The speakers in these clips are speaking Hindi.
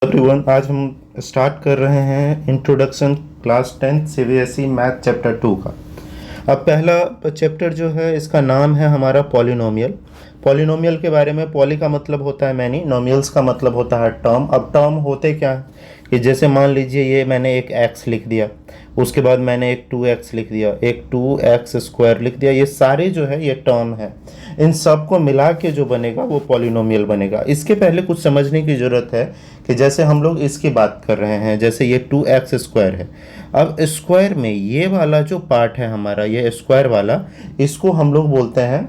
एवरीवन, आज हम स्टार्ट कर रहे हैं introduction class 10 CBSE math chapter 2 का। अब पहला चैप्टर जो है इसका नाम है हमारा पॉलिनोमियल। पॉलिनोमियल के बारे में, पॉली का मतलब होता है मैनी, नोमियल्स का मतलब होता है टर्म। अब टर्म होते क्या है कि जैसे मान लीजिए ये मैंने एक x लिख दिया, उसके बाद मैंने एक 2x लिख दिया, एक 2x स्क्वायर लिख दिया, ये सारे जो है ये टर्म है। इन सब को मिला के जो बनेगा वो पॉलिनोमियल बनेगा। इसके पहले कुछ समझने की ज़रूरत है कि जैसे हम लोग इसकी बात कर रहे हैं, जैसे ये 2x स्क्वायर है। अब स्क्वायर में ये वाला जो पार्ट है हमारा, ये स्क्वायर वाला, इसको हम लोग बोलते हैं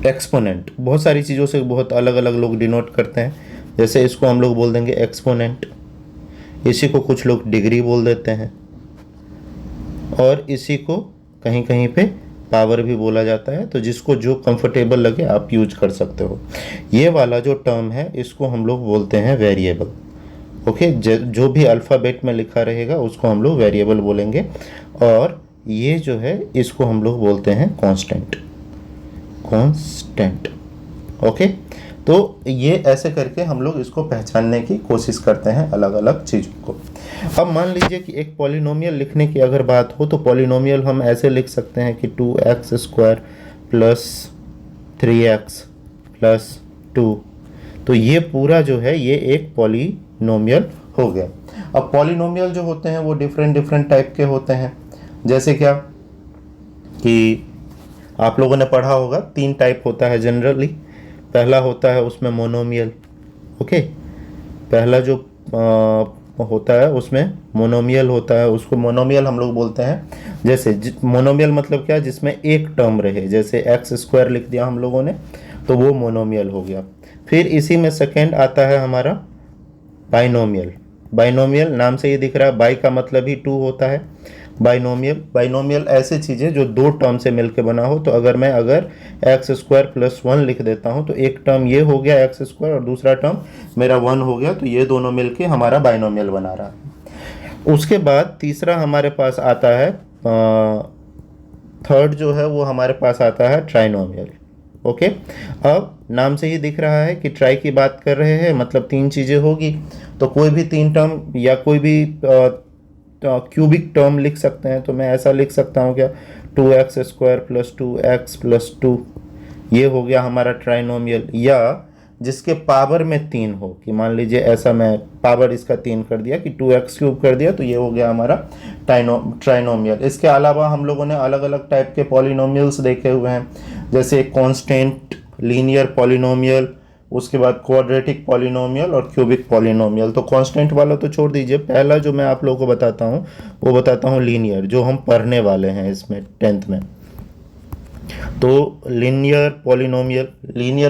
एक्सपोनेंट। बहुत सारी चीज़ों से बहुत अलग अलग लोग डिनोट करते हैं। जैसे इसको हम लोग बोल देंगे एक्सपोनेंट, इसी को कुछ लोग डिग्री बोल देते हैं, और इसी को कहीं कहीं पे पावर भी बोला जाता है। तो जिसको जो कंफर्टेबल लगे आप यूज कर सकते हो। ये वाला जो टर्म है इसको हम लोग बोलते हैं वेरिएबल। ओके, जो भी अल्फ़ाबेट में लिखा रहेगा उसको हम लोग वेरिएबल बोलेंगे, और ये जो है इसको हम लोग बोलते हैं कांस्टेंट। Constant, okay. तो ये ऐसे करके हम लोग इसको पहचानने की कोशिश करते हैं अलग अलग चीज़ों को। अब मान लीजिए कि एक पॉलिनोमियल लिखने की अगर बात हो तो पॉलिनोमियल हम ऐसे लिख सकते हैं कि 2x square plus 3x plus 2। तो ये पूरा जो है ये एक पॉलिनोमियल हो गया। अब पॉलिनोमियल जो होते हैं वो डिफरेंट डिफरेंट टाइप के होते हैं। जैसे क्या कि आप लोगों ने पढ़ा होगा 3 टाइप होता है जनरली। पहला होता है उसमें मोनोमियल। ओके, पहला जो होता है उसमें मोनोमियल होता है, उसको मोनोमियल हम लोग बोलते हैं। जैसे मोनोमियल मतलब क्या, जिसमें एक टर्म रहे, जैसे x स्क्वायर लिख दिया हम लोगों ने तो वो मोनोमियल हो गया। फिर इसी में सेकेंड आता है हमारा बाइनोमियल। बाइनोमियल नाम से ही दिख रहा है, बाई का मतलब ही 2 होता है। बाइनोमियल ऐसी चीज़ें जो 2 टर्म से मिलकर बना हो। तो अगर एक्स स्क्वायर प्लस 1 लिख देता हूँ तो एक टर्म ये हो गया एक्स स्क्वायर और दूसरा टर्म मेरा 1 हो गया, तो ये दोनों मिलके हमारा बाइनोमियल बना रहा है। उसके बाद तीसरा हमारे पास आता है, थर्ड जो है वो हमारे पास आता है ट्राइनोमियल। ओके, अब नाम से ही दिख रहा है कि ट्राई की बात कर रहे हैं, मतलब 3 चीज़ें होगी। तो कोई भी 3 टर्म या कोई भी क्यूबिक टर्म लिख सकते हैं। तो मैं ऐसा लिख सकता हूँ क्या, 2x square plus 2x plus 2, ये हो गया हमारा ट्राइनोमियल। या जिसके पावर में 3 हो, कि मान लीजिए ऐसा मैं पावर इसका 3 कर दिया कि 2x क्यूब कर दिया, तो ये हो गया हमारा ट्राइनोमियल। इसके अलावा हम लोगों ने अलग अलग टाइप के पॉलिनोमियल्स देखे हुए हैं, जैसे कांस्टेंट लीनियर पॉलिनोमियल, उसके बाद क्वाड्रेटिक पॉलिनोमियल और क्यूबिक पॉलिनोमियल। तो कांस्टेंट वाला तो छोड़ दीजिए, पहला जो मैं आप लोगों को बताता हूँ वो बताता हूँ लीनियर, जो हम पढ़ने वाले हैं इसमें 10th में। तो लीनियर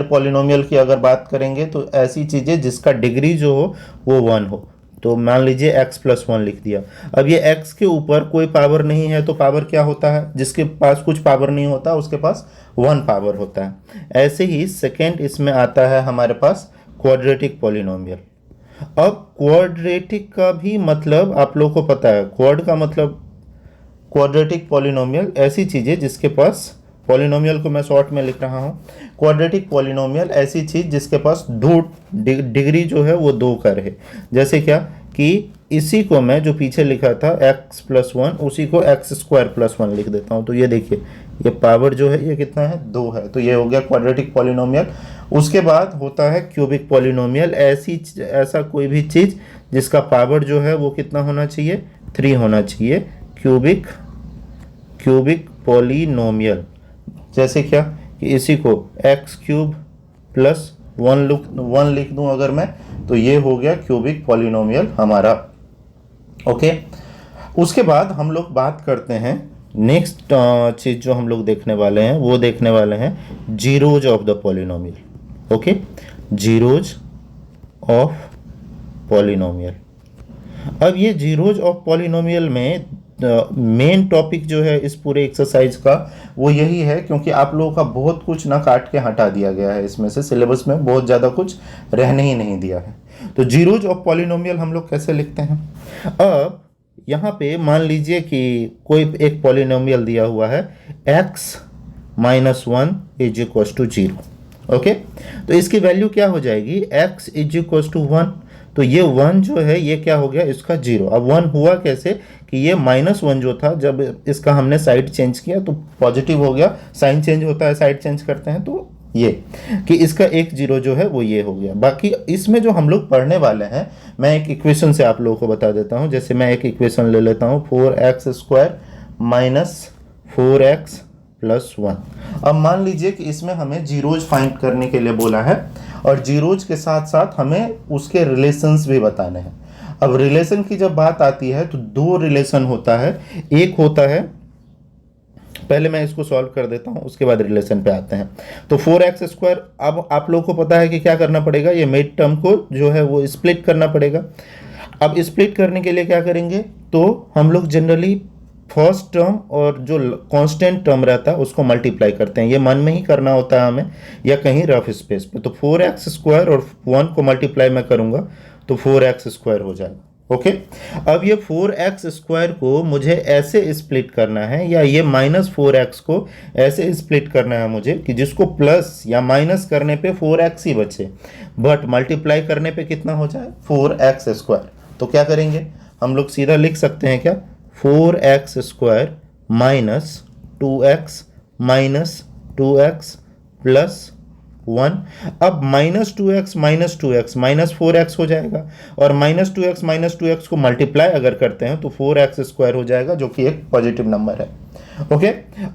पॉलिनोमियल की अगर बात करेंगे तो ऐसी चीज़ें जिसका डिग्री जो हो वो 1 हो। तो मान लीजिए x प्लस 1 लिख दिया। अब ये x के ऊपर कोई पावर नहीं है, तो पावर क्या होता है, जिसके पास कुछ पावर नहीं होता उसके पास 1 पावर होता है। ऐसे ही सेकेंड इसमें आता है हमारे पास क्वाड्रेटिक पॉलिनोमियल। अब क्वाड्रेटिक का भी मतलब आप लोगों को पता है, क्वाड का मतलब क्वाड्रेटिक पॉलिनोमियल ऐसी चीज़ें जिसके पास, पॉलिनोमियल को मैं शॉर्ट में लिख रहा हूँ, क्वाड्रेटिक पॉलिनोमियल ऐसी चीज़ जिसके पास 2 डिग्री जो है वो 2 का रहे। जैसे क्या कि इसी को मैं जो पीछे लिखा था x प्लस 1, उसी को x स्क्वायर प्लस 1 लिख देता हूँ। तो ये देखिए, ये पावर जो है ये कितना है, 2 है। तो ये हो गया क्वाड्रेटिक पॉलिनोमियल। उसके बाद होता है क्यूबिक पॉलिनोमियल, ऐसा कोई भी चीज़ जिसका पावर जो है वो कितना होना चाहिए, 3 होना चाहिए। क्यूबिक पॉलिनोमियल, जैसे क्या कि इसी को एक्स क्यूब प्लस 1 लिख दूं अगर मैं, तो ये हो गया क्यूबिक पॉलिनोमियल हमारा। ओके, उसके बाद हम लोग बात करते हैं नेक्स्ट चीज़ जो हम लोग देखने वाले हैं, वो देखने वाले हैं zeros of the polynomial. Okay, zeros of polynomial. अब ये जीरोज ऑफ पॉलिनोमियल में मेन टॉपिक जो है इस पूरे एक्सरसाइज का वो यही है, क्योंकि आप लोगों का बहुत कुछ ना काट के हटा दिया गया है इसमें से, सिलेबस में बहुत ज़्यादा कुछ रहने ही नहीं दिया है। तो जीरोज ऑफ पॉलिनोमियल हम लोग कैसे लिखते हैं। अब यहाँ पे मान लीजिए कि कोई एक पॉलिनोमियल दिया हुआ है x minus 1 is equal to 0। Okay, तो इसकी वैल्यू क्या हो जाएगी, x इज इक्वल टू 1। तो ये 1 जो है ये क्या हो गया, इसका 0। अब 1 हुआ कैसे कि ये -1 जो था, जब इसका हमने साइड चेंज किया तो पॉजिटिव हो गया, साइन चेंज होता है, साइड चेंज करते हैं, तो ये कि इसका एक 0 जो है वो ये हो गया। बाकी इसमें जो हम लोग पढ़ने वाले हैं, मैं एक इक्वेशन से आप लोगों को बता देता हूँ। जैसे मैं एक इक्वेशन ले लेता हूँ, 4x² माइनस 4x प्लस 1। अब मान लीजिए कि इसमें हमें जीरोज फाइंड करने के लिए बोला है, और जीरोज के साथ साथ हमें उसके रिलेशंस भी बताने हैं। अब रिलेशन की जब बात आती है तो दो रिलेशन होता है। एक होता है, पहले मैं इसको सॉल्व कर देता हूं, उसके बाद रिलेशन पे आते हैं। तो 4x², अब आप लोगों को पता है कि क्या करना पड़ेगा, ये मिड टर्म को जो है वो स्प्लिट करना पड़ेगा। अब स्प्लिट करने के लिए क्या करेंगे, तो हम लोग जनरली फर्स्ट टर्म और जो कांस्टेंट टर्म रहता है उसको मल्टीप्लाई करते हैं। ये मन में ही करना होता है हमें, या कहीं रफ स्पेस पे। तो 4x² और 1 को मल्टीप्लाई मैं करूंगा तो 4x² हो जाएगा। ओके, अब ये 4x² को मुझे ऐसे स्प्लिट करना है, या ये -4x को ऐसे स्प्लिट करना है मुझे कि जिसको प्लस या माइनस करने पे 4x ही बचे, बट मल्टीप्लाई करने पे कितना हो जाए, 4x²। तो क्या करेंगे, हम लोग सीधा लिख सकते हैं क्या, 4x² minus 2x minus 2x plus 1। अब -2x -4x हो जाएगा, और -2x को मल्टीप्लाई अगर करते हैं तो 4x² हो जाएगा, जो कि एक पॉजिटिव नंबर है। ओके,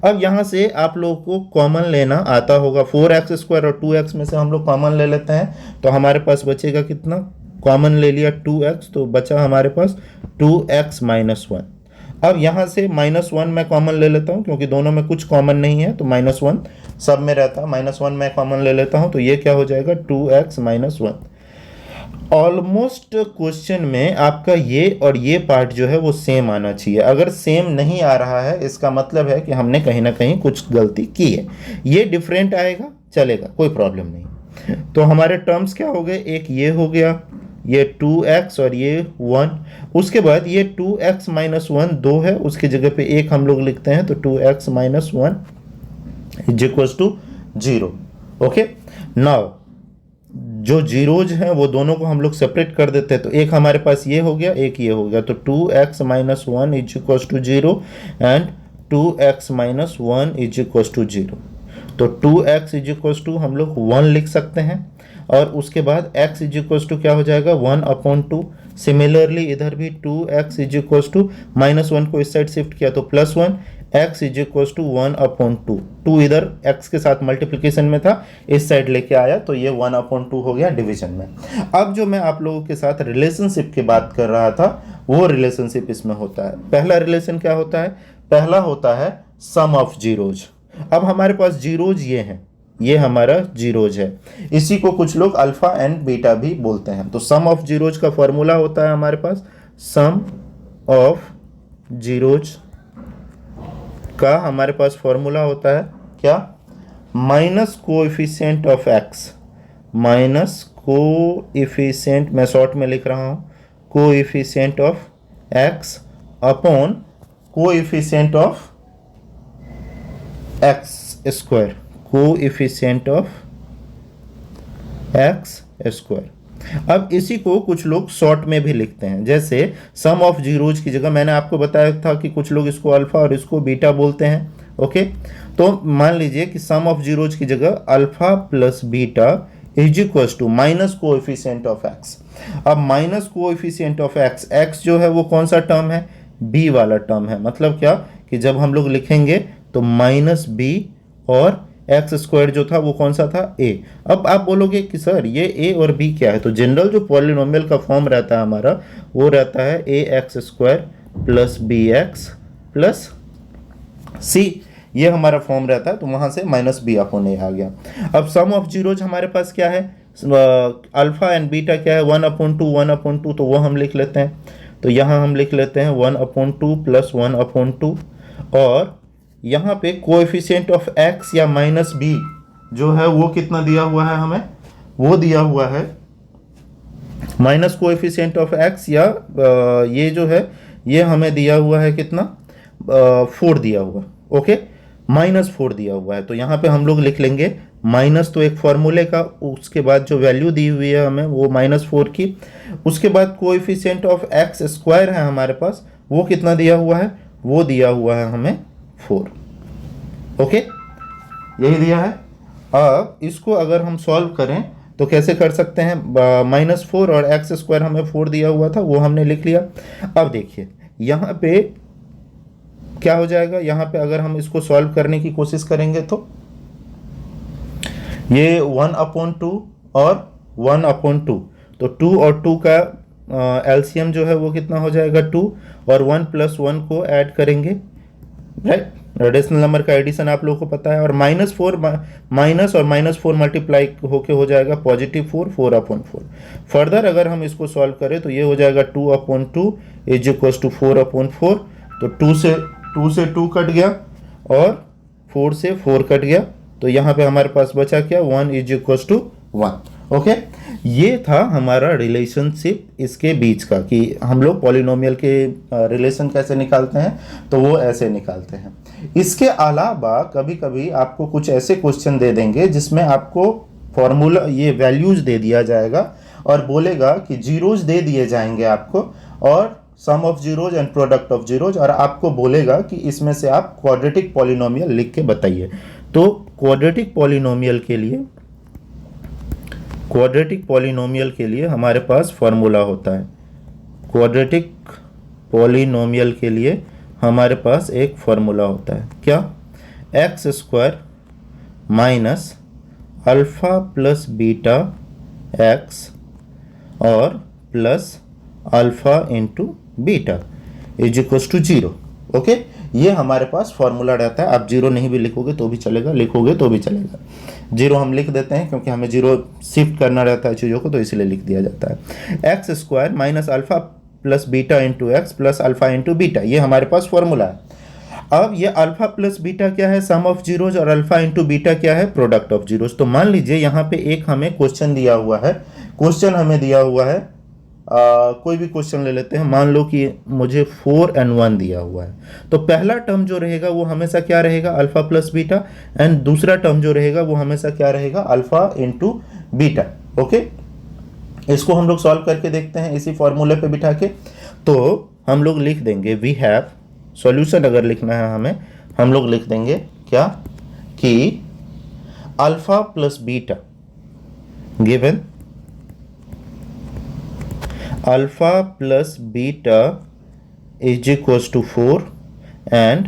अब यहां से आप लोगों को कॉमन लेना आता होगा। 4x² और 2x में से हम लोग कॉमन ले लेते हैं, तो हमारे पास बचेगा कितना, कॉमन ले लिया 2x, तो बचा हमारे पास 2x माइनस 1। अब यहाँ से -1 मैं कॉमन ले लेता हूँ, क्योंकि दोनों में कुछ कॉमन नहीं है, तो -1 सब में रहता है, -1 मैं कॉमन ले लेता हूँ, तो ये क्या हो जाएगा, 2x माइनस 1। ऑलमोस्ट क्वेश्चन में आपका ये और ये पार्ट जो है वो सेम आना चाहिए। अगर सेम नहीं आ रहा है, इसका मतलब है कि हमने कहीं ना कहीं कुछ गलती की है। ये डिफरेंट आएगा, चलेगा, कोई प्रॉब्लम नहीं। तो हमारे टर्म्स क्या हो गए, एक ये हो गया, ये 2x और ये 1। उसके बाद ये 2x माइनस 1 2 है, उसकी जगह पे एक हम लोग लिखते हैं, तो 2x minus 1 is equals to 0। Okay, now जो जीरोज हैं वो दोनों को हम लोग सेपरेट कर देते हैं, तो एक हमारे पास ये हो गया, एक ये हो गया, तो 2x minus 1 is equals to 0 and 2x minus 1 is equals to 0। तो 2x इज इक्वल्स टू हम लोग 1 लिख सकते हैं, और उसके बाद x इज इक्वल्स टू क्या हो जाएगा, 1/2। सिमिलरली इधर भी 2x इज इक्वल्स टू -1 को इस साइड शिफ्ट किया तो +1, x इज इक्वल्स टू 1/2। 2 इधर x के साथ मल्टीप्लिकेशन में था, इस साइड लेके आया, तो ये 1/2 हो गया डिवीजन में। अब जो मैं आप लोगों के साथ रिलेशनशिप की बात कर रहा था, वो रिलेशनशिप इसमें होता है। पहला रिलेशन क्या होता है, पहला होता है सम ऑफ जीरोज। अब हमारे पास जीरोज ये हैं, ये हमारा जीरोज है, इसी को कुछ लोग अल्फा एंड बीटा भी बोलते हैं। तो सम ऑफ जीरोज का फॉर्मूला होता है हमारे पास, सम ऑफ जीरोज का हमारे पास फॉर्मूला होता है क्या, minus coefficient of x, minus coefficient, मैं शॉर्ट में लिख रहा हूं, coefficient of x upon coefficient of x square, coefficient of x square. अब इसी को कुछ लोग शॉर्ट में भी लिखते हैं, जैसे सम ऑफ जीरोज की जगह मैंने आपको बताया था कि कुछ लोग इसको अल्फा और इसको बीटा बोलते हैं। ओके, तो मान लीजिए कि सम ऑफ जीरोज की जगह alpha plus beta is equals to minus coefficient of X. अब minus coefficient of X, X जो है वो कौन सा टर्म है, बी वाला टर्म है। मतलब क्या कि जब हम लोग लिखेंगे तो -b, और एक्स स्क्वायर जो था वो कौन सा था, a। अब आप बोलोगे कि सर ये a और b क्या है, तो जनरल जो पॉलिनोमियल का फॉर्म रहता है हमारा, वो रहता है ax² plus bx plus c, ये हमारा फॉर्म रहता है। तो वहां से -b/a आ गया। अब सम ऑफ जीरोज हमारे पास क्या है, अल्फा एंड बीटा क्या है, 1/2, तो वो हम लिख लेते हैं। तो यहाँ हम लिख लेते हैं 1/2 प्लस 1/2, और यहाँ पे कोएफिशिएंट ऑफ x या -b जो है वो कितना दिया हुआ है हमें, वो दिया हुआ है माइनस कोएफिशिएंट ऑफ x, या ये जो है ये हमें दिया हुआ है कितना, 4 दिया हुआ। ओके, -4 दिया हुआ है, तो यहाँ पे हम लोग लिख लेंगे माइनस तो एक फॉर्मूले का, उसके बाद जो वैल्यू दी हुई है हमें वो -4 की, उसके बाद कोएफिशिएंट ऑफ एक्स स्क्वायर है हमारे पास, वो कितना दिया हुआ है, वो दिया हुआ है हमें 4। ओके, यही दिया है। अब इसको अगर हम सॉल्व करें तो कैसे कर सकते हैं, -4 और एक्स स्क्वायर हमें 4 दिया हुआ था, वो हमने लिख लिया। अब देखिए यहाँ पे क्या हो जाएगा, यहाँ पे अगर हम इसको सॉल्व करने की कोशिश करेंगे तो ये 1/2 और 1/2, तो 2 और 2 का एलसीएम जो है वो कितना हो जाएगा 2, और 1 + 1 को ऐड करेंगे, राइट। रेशनल नंबर का एडिशन आप लोगों को पता है। और -4 माइनस और -4 मल्टीप्लाई होके हो जाएगा +4, 4/4। फर्दर अगर हम इसको सॉल्व करें तो ये हो जाएगा 2/2 = 4/4, तो 2 से 2 कट गया और 4 से 4 कट गया, तो यहाँ पे हमारे पास बचा क्या, 1 = 1। ओके, ये था हमारा रिलेशनशिप इसके बीच का, कि हम लोग पॉलिनोमियल के रिलेशन कैसे निकालते हैं, तो वो ऐसे निकालते हैं। इसके अलावा कभी कभी आपको कुछ ऐसे क्वेश्चन दे देंगे जिसमें आपको फॉर्मूला, ये वैल्यूज दे दिया जाएगा और बोलेगा कि जीरोज दे दिए जाएंगे आपको, और sum of zeros and product of zeros, और आपको बोलेगा कि इसमें से आप क्वाड्रेटिक पॉलिनोमियल लिख के बताइए। तो क्वाड्रेटिक पॉलिनोमियल के लिए हमारे पास फॉर्मूला होता है। क्वाड्रेटिक पॉलिनोमियल के लिए हमारे पास एक फॉर्मूला होता है, क्या, x² minus alpha plus beta x और plus alpha into beta = 0। Okay, ये हमारे पास फॉर्मूला रहता है। आप 0 नहीं भी लिखोगे तो भी चलेगा, लिखोगे तो भी चलेगा। 0 हम लिख देते हैं क्योंकि हमें 0 शिफ्ट करना रहता है चीज़ों को, तो इसलिए लिख दिया जाता है। x² minus alpha plus beta into x plus alpha into beta, ये हमारे पास फॉर्मूला है। अब ये अल्फ़ा प्लस बीटा क्या है, सम ऑफ जीरोज, और अल्फ़ा इंटू बीटा क्या है, प्रोडक्ट ऑफ जीरोज। तो मान लीजिए यहाँ पे एक हमें क्वेश्चन दिया हुआ है, कोई भी क्वेश्चन ले लेते हैं। मान लो कि मुझे 4 and 1 दिया हुआ है, तो पहला टर्म जो रहेगा वो हमेशा क्या रहेगा, अल्फ़ा प्लस बीटा, एंड दूसरा टर्म जो रहेगा वो हमेशा क्या रहेगा, अल्फ़ा इंटू बीटा। ओके, इसको हम लोग सॉल्व करके देखते हैं इसी फॉर्मूले पे बिठा के। तो हम लोग लिख देंगे, वी हैव सॉल्यूशन, अगर लिखना है हमें, हम लोग लिख देंगे क्या, कि alpha plus beta given alpha plus beta = 4 and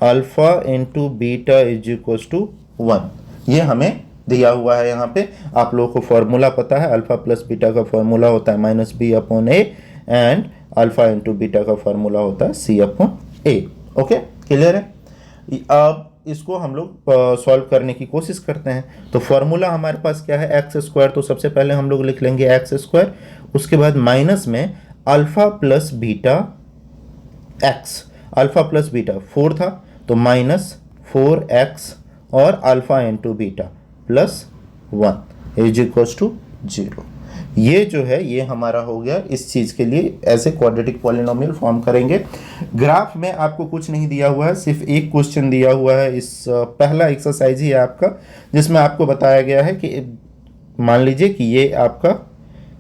alpha into beta = 1। ये हमें दिया हुआ है यहाँ पे। आप लोगों को फॉर्मूला पता है, अल्फ़ा प्लस बीटा का फॉर्मूला होता है -b/a, and alpha into beta का फॉर्मूला होता है c/a। ओके, क्लियर है। अब इसको हम लोग सॉल्व करने की कोशिश करते हैं। तो फॉर्मूला हमारे पास क्या है, x², तो सबसे पहले हम लोग लिख लेंगे x², उसके बाद माइनस में alpha plus beta x, alpha plus beta 4 था, तो -4x और अल्फ़ा इंटू बीटा +1 = 0। ये जो है ये हमारा हो गया इस चीज़ के लिए। ऐसे क्वाड्रेटिक पॉलिनोमियल फॉर्म करेंगे। ग्राफ में आपको कुछ नहीं दिया हुआ है, सिर्फ एक क्वेश्चन दिया हुआ है। इस पहला एक्सरसाइज ही है आपका, जिसमें आपको बताया गया है कि मान लीजिए कि ये आपका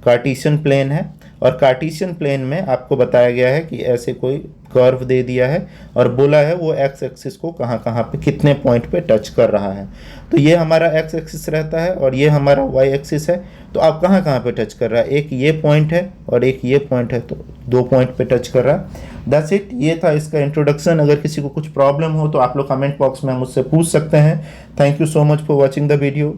कार्टेशियन प्लेन है, और कार्टेशियन प्लेन में आपको बताया गया है कि ऐसे कोई कर्व दे दिया है और बोला है वो एक्स एक्सिस को कहाँ कहाँ पे कितने पॉइंट पे टच कर रहा है। तो ये हमारा एक्स एक्सिस रहता है और ये हमारा वाई एक्सिस है। तो आप कहाँ कहाँ पे टच कर रहा है, एक ये पॉइंट है और एक ये पॉइंट है, तो 2 पॉइंट पे टच कर रहा है। दैट्स इट, ये था इसका इंट्रोडक्शन। अगर किसी को कुछ प्रॉब्लम हो तो आप लोग कमेंट बॉक्स में मुझसे पूछ सकते हैं। Thank you so much for watching the video.